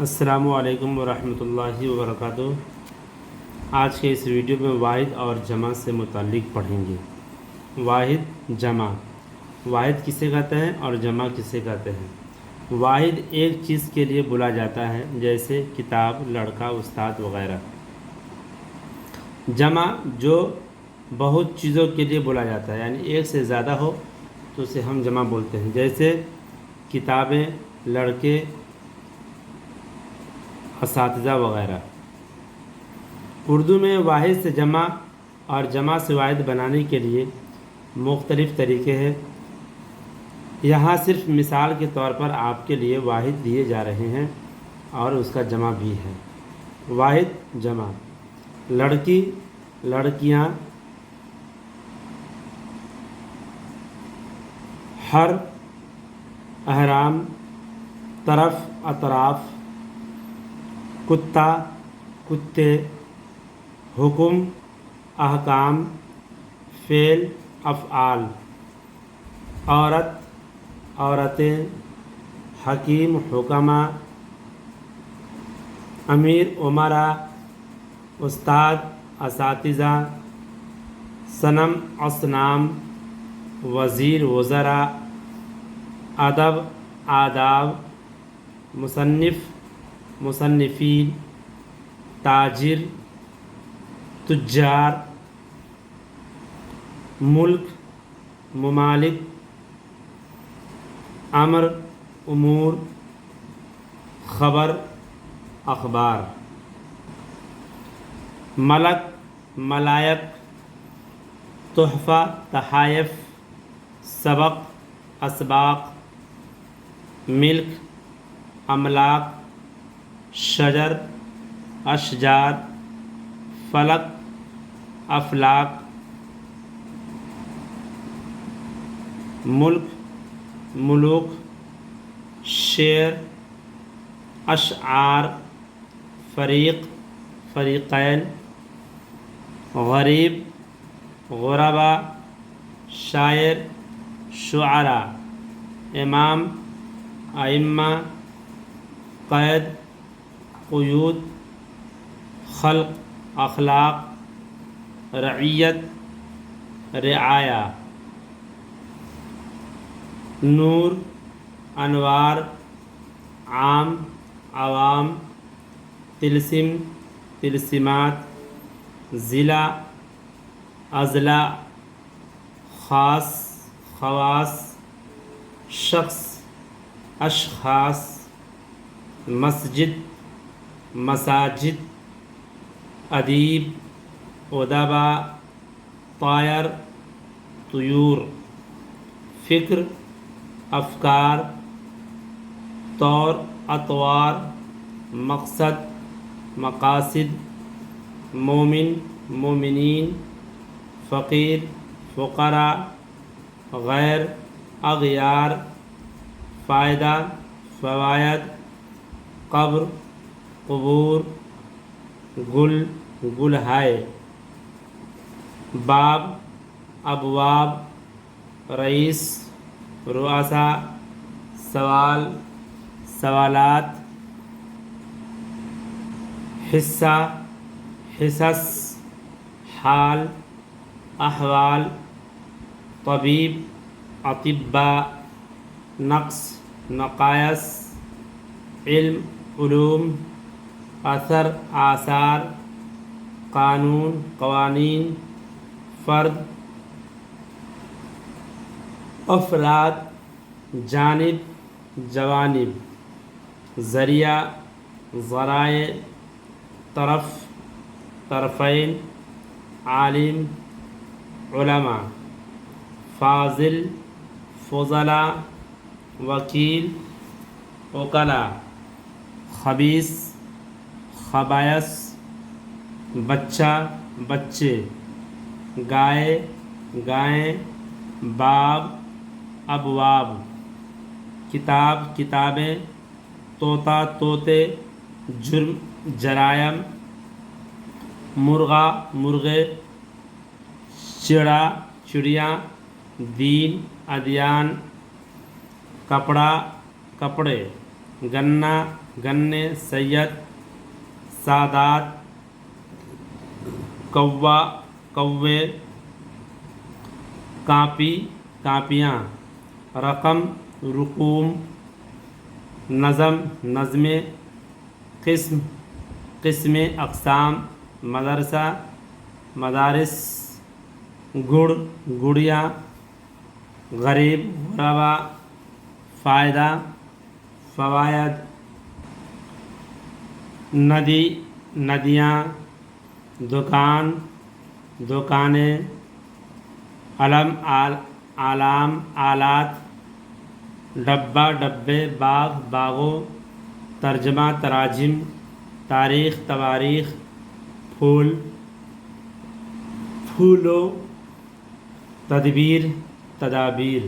السلام علیکم ورحمۃ اللہ وبرکاتہ۔ آج کے اس ویڈیو میں واحد اور جمع سے متعلق پڑھیں گے۔ واحد، جمع۔ واحد کسے کہتے ہیں اور جمع کسے کہتے ہیں؟ واحد ایک چیز کے لیے بولا جاتا ہے، جیسے کتاب، لڑکا، استاد وغیرہ۔ جمع جو بہت چیزوں کے لیے بولا جاتا ہے، یعنی ایک سے زیادہ ہو تو اسے ہم جمع بولتے ہیں، جیسے کتابیں، لڑکے، اساتذہ وغیرہ۔ اردو میں واحد سے جمع اور جمع سے واحد بنانے کے لیے مختلف طریقے ہیں۔ یہاں صرف مثال کے طور پر آپ کے لیے واحد دیے جا رہے ہیں اور اس کا جمع بھی ہے۔ واحد، جمع: لڑکی، لڑکیاں، ہر، احرام، طرف، اطراف، کتا، کتے، حکم، احکام، فعل، افعال، عورت، عورتیں، حکیم، حکما، امیر، امرا، استاد، اساتذہ، صنم، اصنام، وزیر، وزراء، ادب، آداب، مصنف، مصنفین، تاجر، تجار، ملک، ممالک، امر، امور، خبر، اخبار، ملک، ملائک، تحفہ، تحائف، سبق، اسباق، ملک، املاک، شجر، اشجار، فلک، افلاک، ملک، ملوک، شعر، اشعار، فریق، فریقین، غریب، غربا، شاعر، شعراء، امام، ائمہ، قید، قیود، خلق، اخلاق، رعیت، رعایا، نور، انوار، عام، عوام، طلسم، طلسمات، ضلع، اضلاع، خاص، خواص، شخص، اشخاص، مسجد، مساجد، ادیب، ادبا، طائر، طیور، فکر، افکار، طور، اطوار، مقصد، مقاصد، مومن، مومنین، فقیر، فقراء، غیر، اغیار، فائدہ، فوائد، قبر، قبور، گل، گلہائے، باب، ابواب، رئیس، رؤساء، سوال، سوالات، حصہ، حصص، حال، احوال، طبیب، اطباء، نقص، نقائص، علم، علوم، اثر، آثار، قانون، قوانین، فرد، افراد، جانب، جوانب، ذریعہ، ذرائع، طرف، طرفین، عالم، علماء، فاضل، فضلاء، وکیل، وکلاء، خبیث، خبائث، بچہ، بچے، گائے، گائیں، باب، ابواب، کتاب، کتابیں، طوطا، طوطے، جرم، جرائم، مرغا، مرغے، چڑا، چڑیاں، دین، ادیان، کپڑا، کپڑے، گنا، گنے، سید، سادات، کوا، کوے، کاپی، کاپیاں، رقم، رقوم، نظم، نظمیں، قسم، قسمیں، اقسام، مدرسہ، مدارس، گڑ، گڑیا، غریب، غربا، فائدہ، فوائد، ندی، ندیاں، دکان، دکانیں، علم، اعلام، آلات، ڈبہ، ڈبے، باغ، باغوں، ترجمہ، تراجم، تاریخ، تواریخ، پھول، پھولوں، تدبیر، تدابیر۔